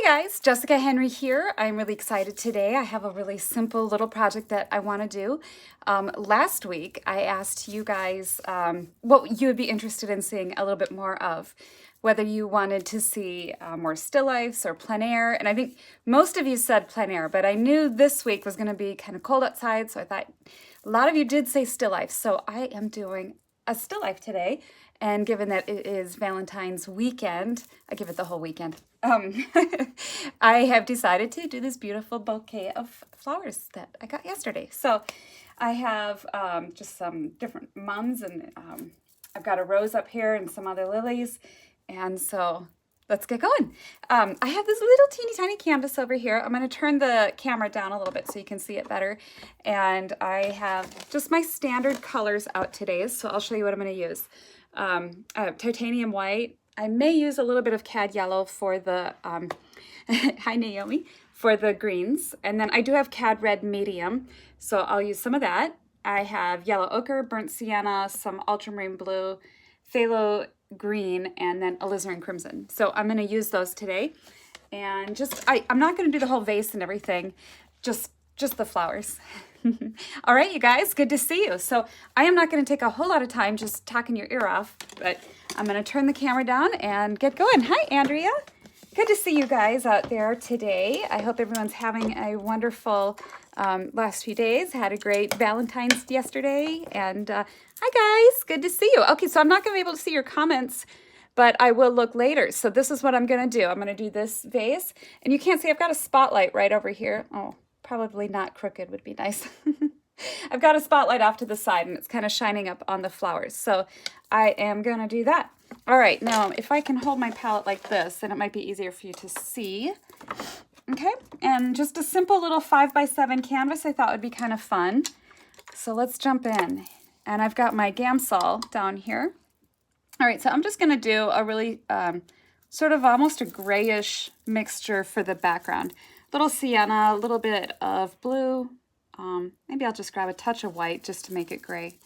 Guys, Jessica Henry here. I'm really excited today. I have a really simple little project that I want to do. Last week, I asked you guys what you would be interested in seeing a little bit more of, whether you wanted to see more still lifes or plein air. And I think most of you said plein air, but I knew this week was going to be kind of cold outside, so I thought a lot of you did say still life. So I am doing a still life today. And given that it is Valentine's weekend, I give it the whole weekend. I have decided to do this beautiful bouquet of flowers that I got yesterday. So I have just some different mums, and I've got a rose up here and some other lilies. And so let's get going. I have this little teeny tiny canvas over here. I'm going to turn the camera down a little bit so you can see it better. And I have just my standard colors out today. So I'll show you what I'm going to use. Titanium white. I may use a little bit of cad yellow for the, hi Naomi, for the greens. And then I do have cad red medium, so I'll use some of that. I have yellow ochre, burnt sienna, some ultramarine blue, phthalo green, and then alizarin crimson. So I'm going to use those today. And just, I'm not going to do the whole vase and everything, just the flowers. All right, you guys, good to see you. So I am not going to take a whole lot of time just talking your ear off, but I'm going to turn the camera down and get going. Hi, Andrea. Good to see you guys out there today. I hope everyone's having a wonderful last few days. Had a great Valentine's yesterday. And hi, guys. Good to see you. Okay, so I'm not going to be able to see your comments, but I will look later. So this is what I'm going to do. I'm going to do this vase. And you can't see, I've got a spotlight right over here. Oh, probably not crooked would be nice. I've got a spotlight off to the side, and it's kind of shining up on the flowers. So I am going to do that. All right, now if I can hold my palette like this, then it might be easier for you to see. Okay, and just a simple little 5x7 canvas I thought would be kind of fun. So let's jump in. And I've got my Gamsol down here. All right, so I'm just going to do a really sort of almost a grayish mixture for the background. Little sienna, a little bit of blue. Maybe I'll just grab a touch of white just to make it gray.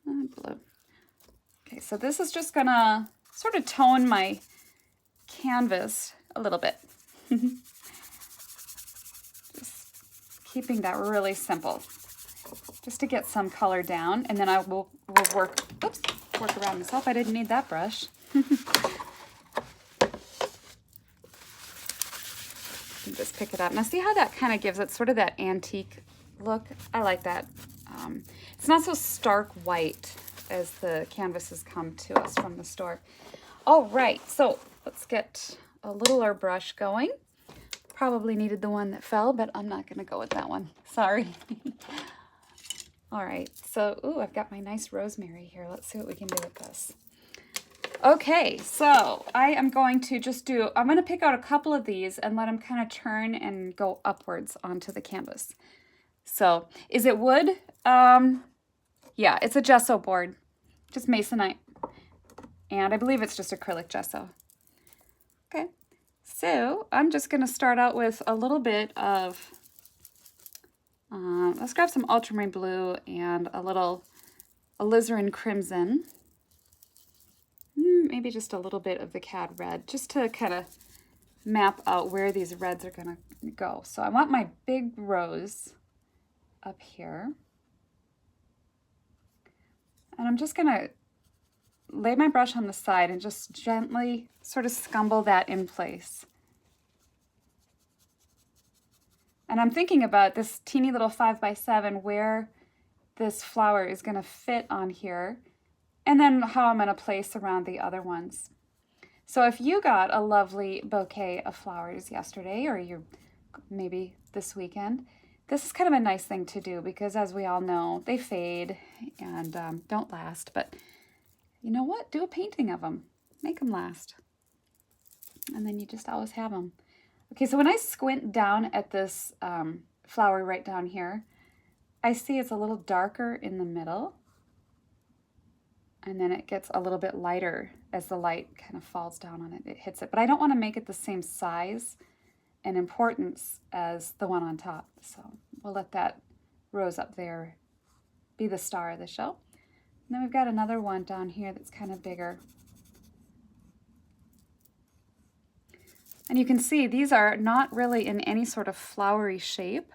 Blue. Okay, so this is just gonna sort of tone my canvas a little bit. Just keeping that really simple, just to get some color down, and then I will work around myself. I didn't need that brush. Just pick it up. Now see how that kind of gives it sort of that antique look? I like that. It's not so stark white as the canvases come to us from the store. All right, so let's get a littler brush going. Probably needed the one that fell, but I'm not going to go with that one. Sorry. All right, so ooh, I've got my nice rosemary here. Let's see what we can do with this. Okay, so I am going to I'm going to pick out a couple of these and let them kind of turn and go upwards onto the canvas. So, is it wood? Yeah, it's a gesso board, just masonite. And I believe it's just acrylic gesso. Okay, so I'm just going to start out with a little bit of, let's grab some ultramarine blue and a little alizarin crimson. Maybe just a little bit of the cad red, just to kind of map out where these reds are going to go. So I want my big rose up here. And I'm just going to lay my brush on the side and just gently sort of scumble that in place. And I'm thinking about this teeny little 5x7, where this flower is going to fit on here, and then how I'm going to place around the other ones. So if you got a lovely bouquet of flowers yesterday, or you maybe this weekend, this is kind of a nice thing to do, because as we all know, they fade and don't last. But you know what? Do a painting of them. Make them last. And then you just always have them. Okay, so when I squint down at this flower right down here, I see it's a little darker in the middle. And then it gets a little bit lighter as the light kind of falls down on it. It hits it. But I don't want to make it the same size and importance as the one on top. So we'll let that rose up there be the star of the show. And then we've got another one down here that's kind of bigger. And you can see these are not really in any sort of flowery shape,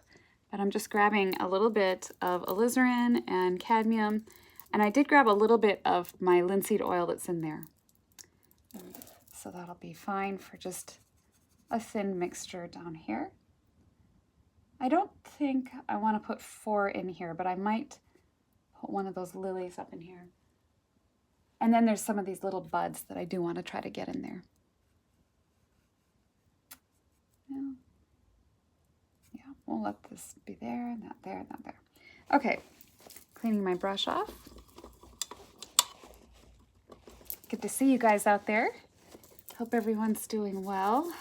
but I'm just grabbing a little bit of alizarin and cadmium, and I did grab a little bit of my linseed oil that's in there. And so that'll be fine for just a thin mixture down here. I don't think I want to put 4 in here, but I might put one of those lilies up in here. And then there's some of these little buds that I do want to try to get in there. Yeah, we'll let this be there, not there, not there. Okay, cleaning my brush off. Good to see you guys out there. Hope everyone's doing well.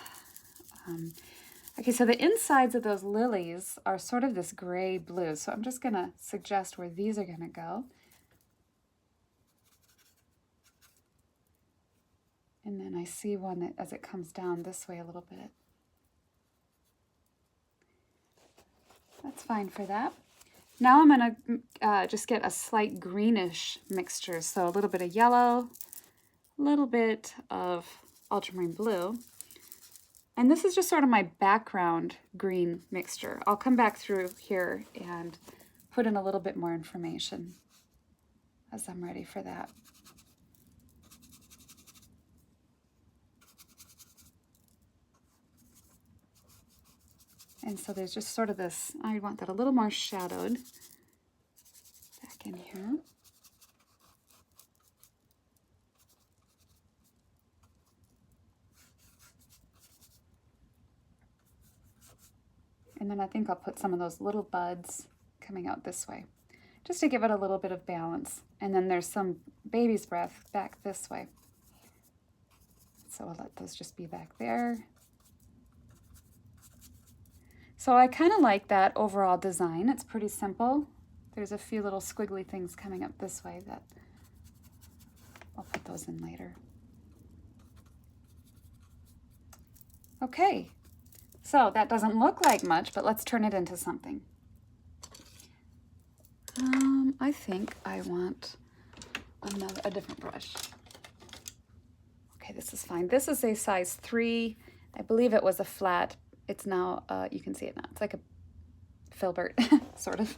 Okay, so the insides of those lilies are sort of this gray blue, so I'm just going to suggest where these are going to go. And then I see one that as it comes down this way a little bit. That's fine for that. Now I'm going to just get a slight greenish mixture, so a little bit of yellow, a little bit of ultramarine blue. And this is just sort of my background green mixture. I'll come back through here and put in a little bit more information as I'm ready for that. And so there's just sort of this, I want that a little more shadowed back in here. And then I think I'll put some of those little buds coming out this way, just to give it a little bit of balance. And then there's some baby's breath back this way. So I'll let those just be back there. So I kind of like that overall design. It's pretty simple. There's a few little squiggly things coming up this way that I'll put those in later. Okay. So that doesn't look like much, but let's turn it into something. I think I want a different brush. Okay, this is fine. This is a size 3. I believe it was a flat. It's now, you can see it now. It's like a filbert, sort of.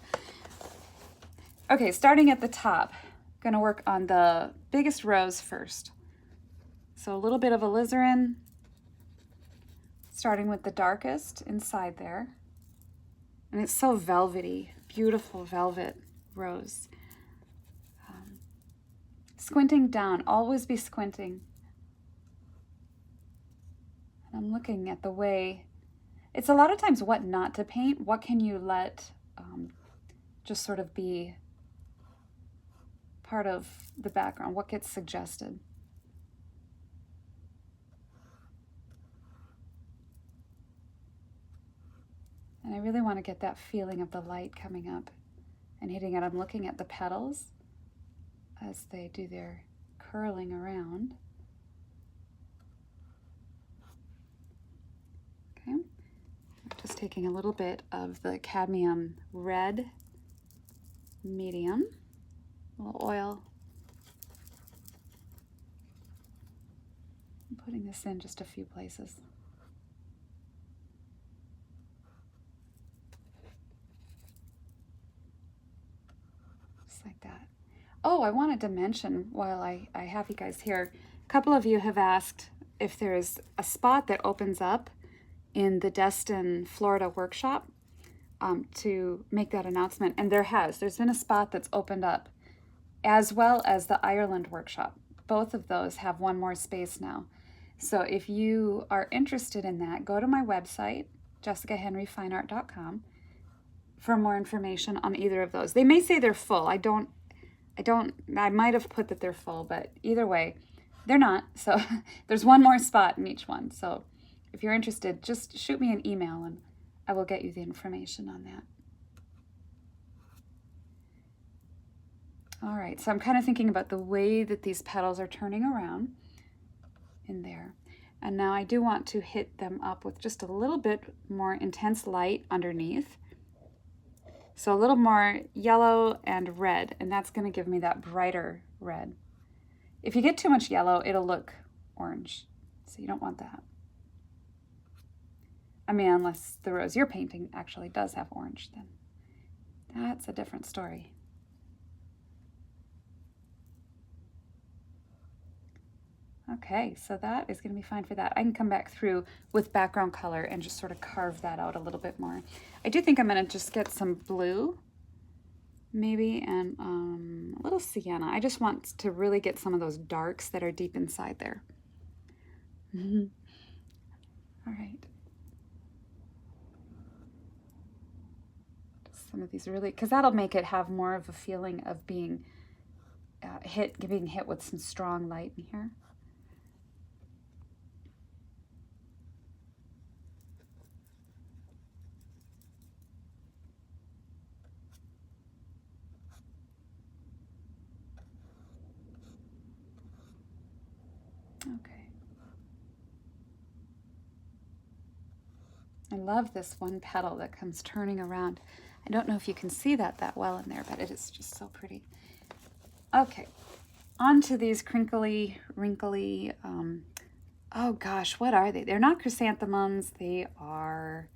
Okay, starting at the top, gonna work on the biggest rows first. So a little bit of alizarin, starting with the darkest inside there. And it's so velvety, beautiful velvet rose. Squinting down, always be squinting. And I'm looking at the way, it's a lot of times what not to paint, what can you let just sort of be part of the background, what gets suggested. And I really want to get that feeling of the light coming up and hitting it. I'm looking at the petals as they do their curling around. Okay, just taking a little bit of the cadmium red medium, a little oil. I'm putting this in just a few places. Like that. Oh, I wanted to mention while I have you guys here, a couple of you have asked if there's a spot that opens up in the Destin, Florida workshop to make that announcement. And there's been a spot that's opened up, as well as the Ireland workshop. Both of those have one more space now. So if you are interested in that, go to my website, jessicahenryfineart.com. for more information on either of those. They may say they're full. I might have put that they're full, but either way, they're not. So there's one more spot in each one. So if you're interested, just shoot me an email and I will get you the information on that. All right, so I'm kind of thinking about the way that these petals are turning around in there. And now I do want to hit them up with just a little bit more intense light underneath. So a little more yellow and red, and that's going to give me that brighter red. If you get too much yellow, it'll look orange, so you don't want that. mean, unless the rose you're painting actually does have orange, then that's a different story. Okay, so that is going to be fine for that. I can come back through with background color and just sort of carve that out a little bit more. I do think I'm going to just get some blue, maybe, and a little sienna. I just want to really get some of those darks that are deep inside there. All right. Just some of these really, because that'll make it have more of a feeling of being being hit with some strong light in here. Okay. I love this one petal that comes turning around. I don't know if you can see that well in there, but it is just so pretty. Okay, on to these crinkly, wrinkly, oh gosh, what are they? They're not chrysanthemums, they are,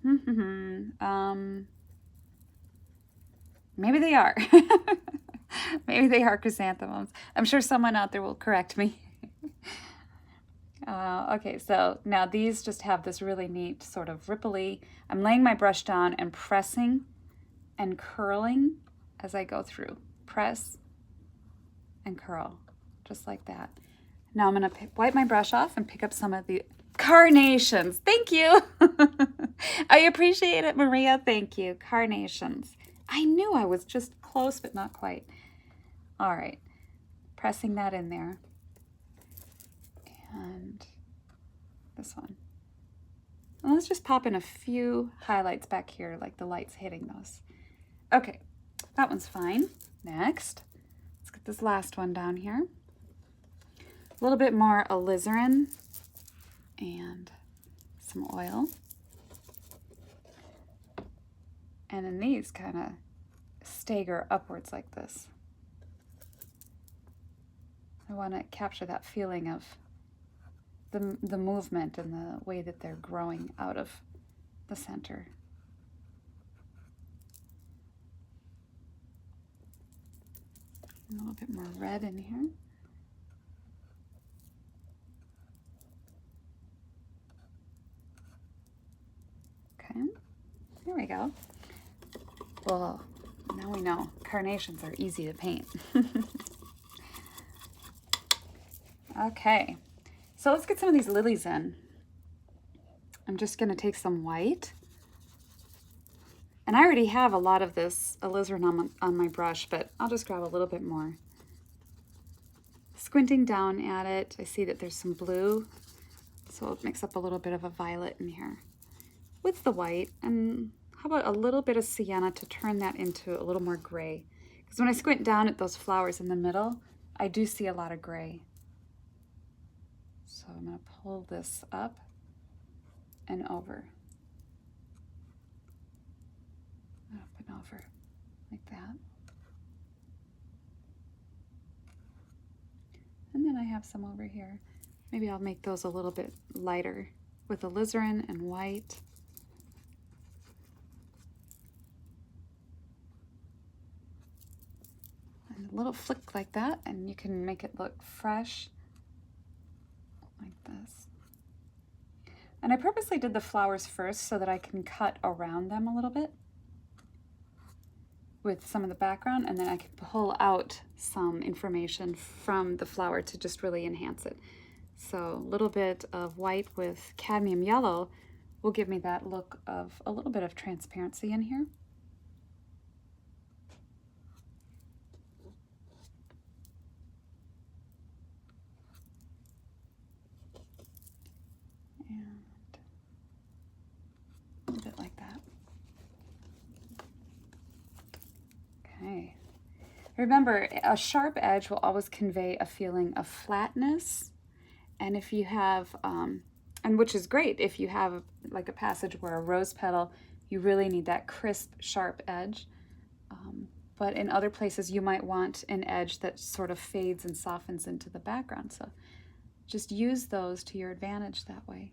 maybe they are. Maybe they are chrysanthemums. I'm sure someone out there will correct me. Okay, so now these just have this really neat sort of ripply. I'm laying my brush down and pressing and curling as I go through. Press and curl, just like that. Now I'm going to wipe my brush off and pick up some of the carnations. Thank you. I appreciate it, Maria. Thank you. Carnations. I knew I was just close, but not quite. All right, pressing that in there. And this one. And let's just pop in a few highlights back here, like the light's hitting those. Okay, that one's fine. Next, let's get this last one down here. A little bit more alizarin and some oil. And then these kind of stagger upwards like this. I want to capture that feeling of the movement and the way that they're growing out of the center. A little bit more red in here. Okay, there we go. Well, now we know carnations are easy to paint. Okay, so let's get some of these lilies in. I'm just going to take some white. And I already have a lot of this alizarin on my brush, but I'll just grab a little bit more. Squinting down at it, I see that there's some blue, so I'll mix up a little bit of a violet in here with the white. And how about a little bit of sienna to turn that into a little more gray? Because when I squint down at those flowers in the middle, I do see a lot of gray. So I'm going to pull this up and over. Up and over, like that. And then I have some over here. Maybe I'll make those a little bit lighter with alizarin and white. And a little flick like that, and you can make it look fresh, like this. And I purposely did the flowers first so that I can cut around them a little bit with some of the background, and then I can pull out some information from the flower to just really enhance it. So a little bit of white with cadmium yellow will give me that look of a little bit of transparency in here. And a little bit like that. Okay. Remember, a sharp edge will always convey a feeling of flatness. And if you have, and which is great, if you have like a passage where a rose petal, you really need that crisp, sharp edge. But in other places, you might want an edge that sort of fades and softens into the background. So just use those to your advantage that way.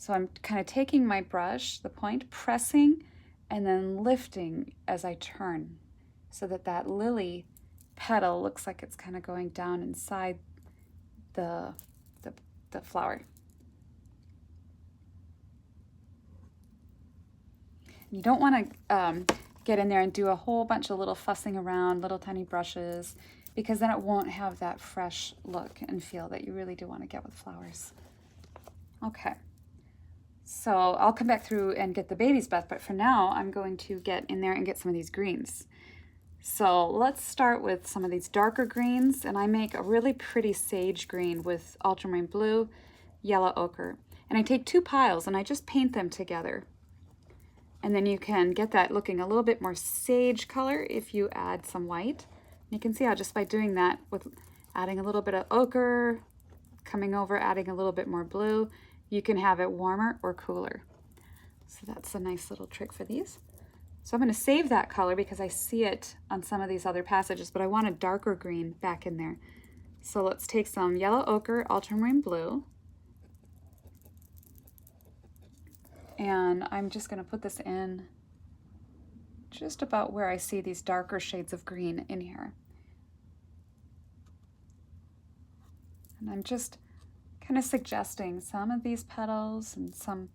So I'm kind of taking my brush, the point, pressing, and then lifting as I turn so that that lily petal looks like it's kind of going down inside the, the, the flower. You don't want to get in there and do a whole bunch of little fussing around, little tiny brushes, because then it won't have that fresh look and feel that you really do want to get with flowers. Okay, so I'll come back through and get the baby's breath, but for now I'm going to get in there and get some of these greens. So let's start with some of these darker greens, and I make a really pretty sage green with ultramarine blue, yellow ochre. And I take 2 piles and I just paint them together. And then you can get that looking a little bit more sage color if you add some white. You can see how just by doing that, with adding a little bit of ochre, coming over, adding a little bit more blue, you can have it warmer or cooler. So that's a nice little trick for these. So I'm going to save that color because I see it on some of these other passages, but I want a darker green back in there. So let's take some yellow ochre, ultramarine blue, and I'm just going to put this in just about where I see these darker shades of green in here. And I'm just kind of suggesting some of these petals and some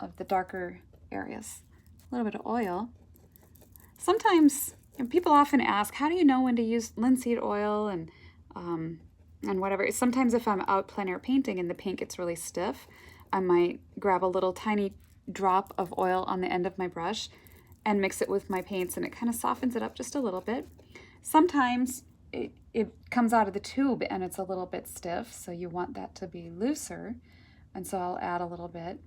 of the darker areas. A little bit of oil. Sometimes people often ask, how do you know when to use linseed oil and whatever. Sometimes if I'm out plein air painting and the paint gets really stiff, I might grab a little tiny drop of oil on the end of my brush and mix it with my paints, and it kind of softens it up just a little bit. Sometimes it comes out of the tube and it's a little bit stiff, so you want that to be looser, and so I'll add a little bit.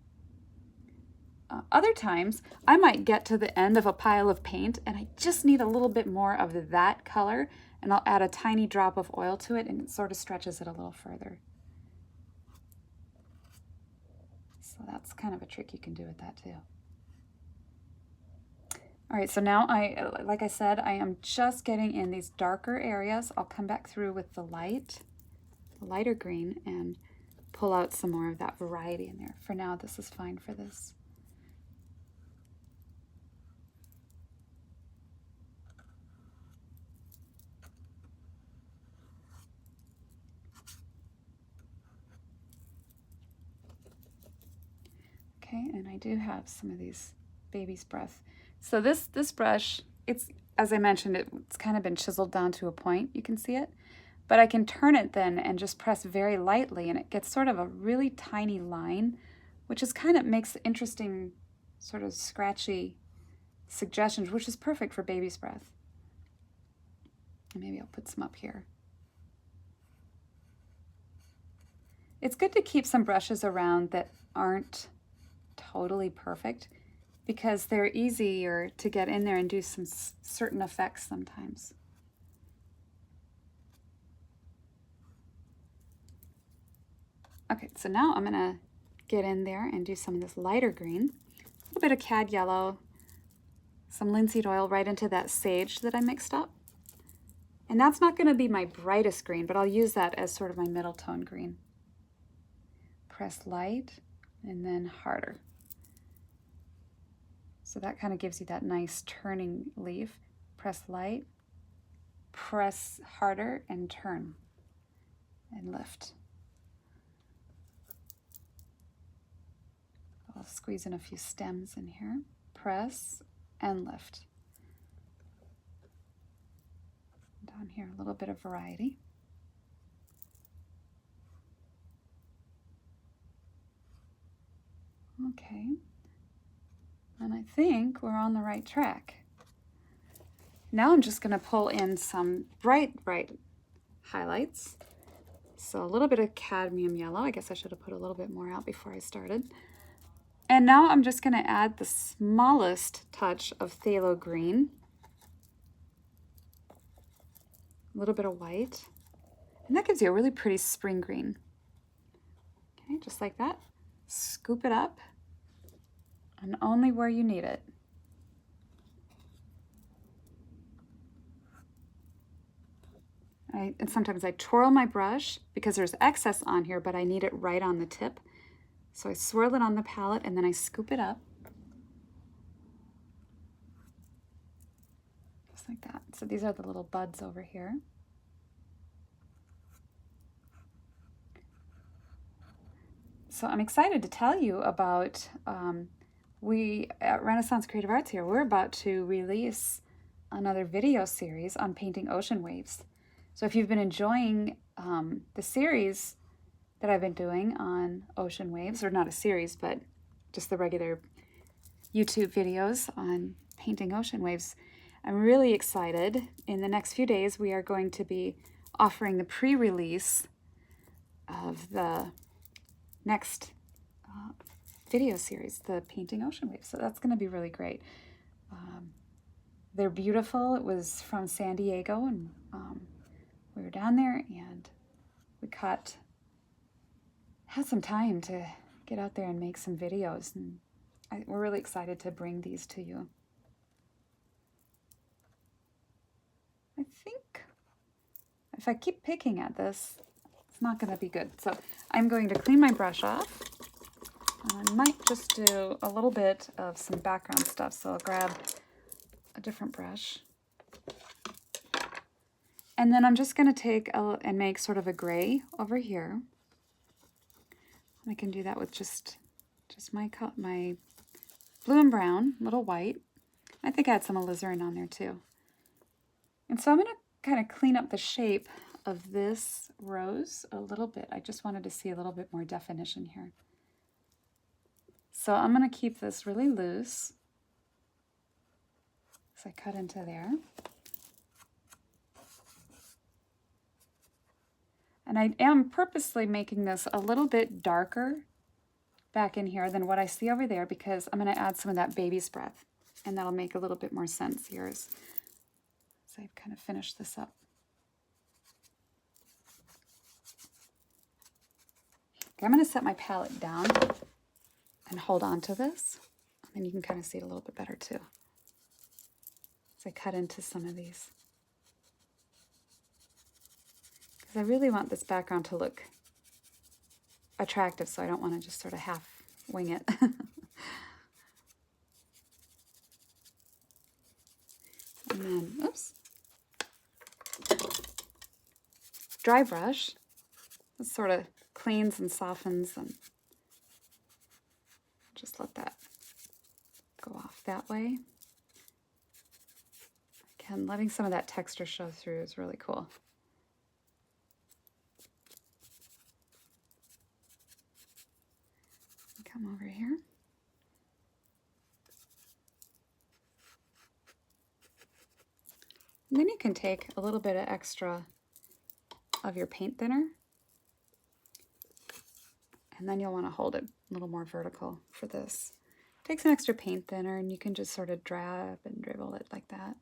Other times, I might get to the end of a pile of paint and I just need a little bit more of that color, and I'll add a tiny drop of oil to it, and it sort of stretches it a little further. So that's kind of a trick you can do with that too. All right, so now like I said, I am just getting in these darker areas. I'll come back through with the lighter green, and pull out some more of that variety in there. For now, this is fine for this. Okay, and I do have some of these baby's breath. So this brush, it's, as I mentioned, it's kind of been chiseled down to a point. You can see it. But I can turn it then and just press very lightly, and it gets sort of a really tiny line, which is kind of makes interesting sort of scratchy suggestions, which is perfect for baby's breath. And maybe I'll put some up here. It's good to keep some brushes around that aren't totally perfect, because they're easier to get in there and do some certain effects sometimes. Okay, so now I'm gonna get in there and do some of this lighter green, a little bit of cad yellow, some linseed oil right into that sage that I mixed up. And that's not gonna be my brightest green, but I'll use that as sort of my middle tone green. Press light and then harder. So that kind of gives you that nice turning leaf. Press light, press harder, and turn, and lift. I'll squeeze in a few stems in here. Press and lift. Down here, a little bit of variety. Okay. And I think we're on the right track. Now I'm just going to pull in some bright highlights. So a little bit of cadmium yellow. I guess I should have put a little bit more out before I started. And now I'm just going to add the smallest touch of phthalo green. A little bit of white. And that gives you a really pretty spring green. Okay, just like that. Scoop it up, and only where you need it. And sometimes I twirl my brush because there's excess on here, but I need it right on the tip. So I swirl it on the palette and then I scoop it up. Just like that. So these are the little buds over here. So I'm excited to tell you about, we at Renaissance Creative Arts here, we're about to release another video series on painting ocean waves. So if you've been enjoying the series that I've been doing on ocean waves, or not a series, but just the regular YouTube videos on painting ocean waves, I'm really excited. In the next few days, we are going to be offering the pre-release of the next video series, the Painting Ocean Waves. So that's going to be really great. They're beautiful. It was from San Diego, and we were down there, and we had some time to get out there and make some videos, and we're really excited to bring these to you. I think if I keep picking at this, it's not going to be good. So I'm going to clean my brush off. And I might just do a little bit of some background stuff. So I'll grab a different brush. And then I'm just going to take and make sort of a gray over here. I can do that with just my blue and brown, a little white. I think I had some alizarin on there too. And so I'm going to kind of clean up the shape of this rose a little bit. I just wanted to see a little bit more definition here. So I'm going to keep this really loose. So I cut into there. And I am purposely making this a little bit darker back in here than what I see over there, because I'm going to add some of that baby's breath, and that'll make a little bit more sense here as I've kind of finished this up. Okay, I'm going to set my palette down and hold on to this, and then you can kind of see it a little bit better too as I cut into some of these. Because I really want this background to look attractive, so I don't want to just sort of half wing it. And then, oops, dry brush. This sort of cleans and softens, and just let that go off that way. Again, letting some of that texture show through is really cool. Come over here. And then you can take a little bit of extra of your paint thinner, and then you'll want to hold it a little more vertical for this. Take some extra paint thinner, and you can just sort of dab and dribble it like that.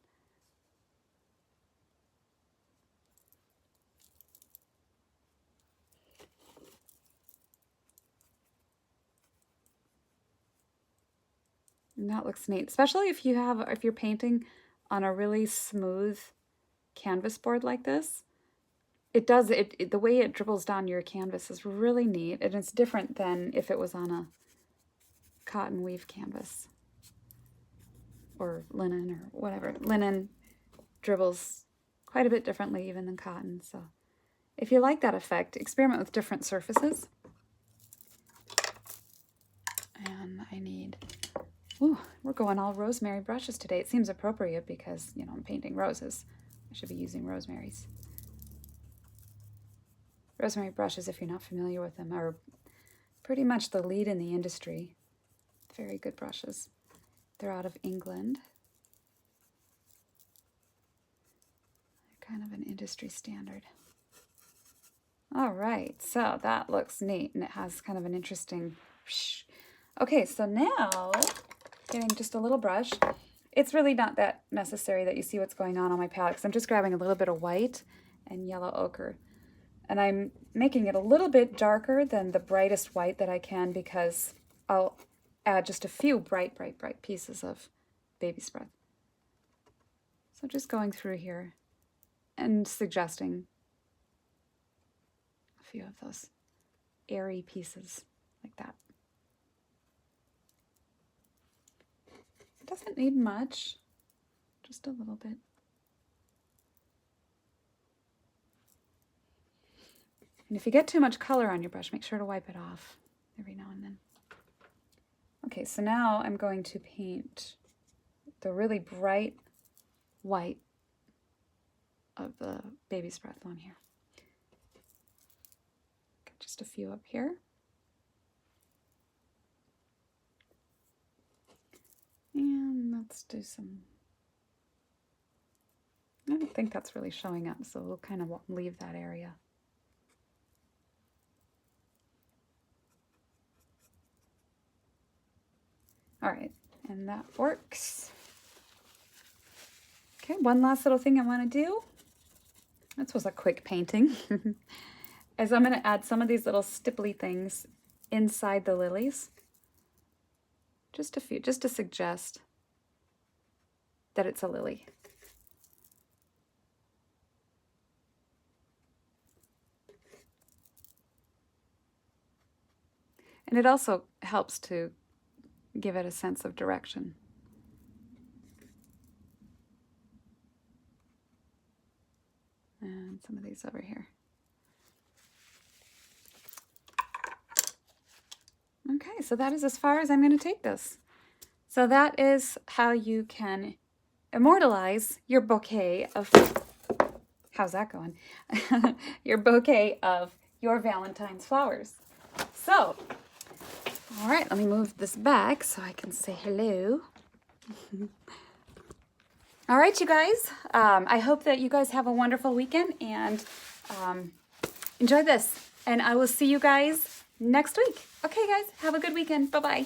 And that looks neat, especially if you're painting on a really smooth canvas board like this. The way it dribbles down your canvas is really neat, and it's different than if it was on a cotton weave canvas or linen or whatever. Linen dribbles quite a bit differently even than cotton. So if you like that effect, experiment with different surfaces. And I need, ooh, we're going all rosemary brushes today. It seems appropriate because, you know, I'm painting roses. I should be using rosemaries. Rosemary brushes, if you're not familiar with them, are pretty much the lead in the industry. Very good brushes. They're out of England. They're kind of an industry standard. All right, so that looks neat, and it has kind of an interesting... Okay, so now, getting just a little brush. It's really not that necessary that you see what's going on my palette, because I'm just grabbing a little bit of white and yellow ochre. And I'm making it a little bit darker than the brightest white that I can, because I'll add just a few bright pieces of baby's breath. So just going through here and suggesting a few of those airy pieces like that. It doesn't need much, just a little bit. And if you get too much color on your brush, make sure to wipe it off every now and then. Okay, so now I'm going to paint the really bright white of the baby's breath on here. Got just a few up here. And let's do some, I don't think that's really showing up, so we'll kind of leave that area. All right, and that works. Okay, one last little thing I want to do. This was a quick painting. Is I'm going to add some of these little stipply things inside the lilies. Just a few, just to suggest that it's a lily. And it also helps to give it a sense of direction. And some of these over here. Okay, so that is as far as I'm going to take this. So that is how you can immortalize your bouquet of, how's that going? Your bouquet of your Valentine's flowers. So, all right, let me move this back so I can say hello. All right, you guys, I hope that you guys have a wonderful weekend and enjoy this. And I will see you guys next week. Okay, guys, have a good weekend. Bye-bye.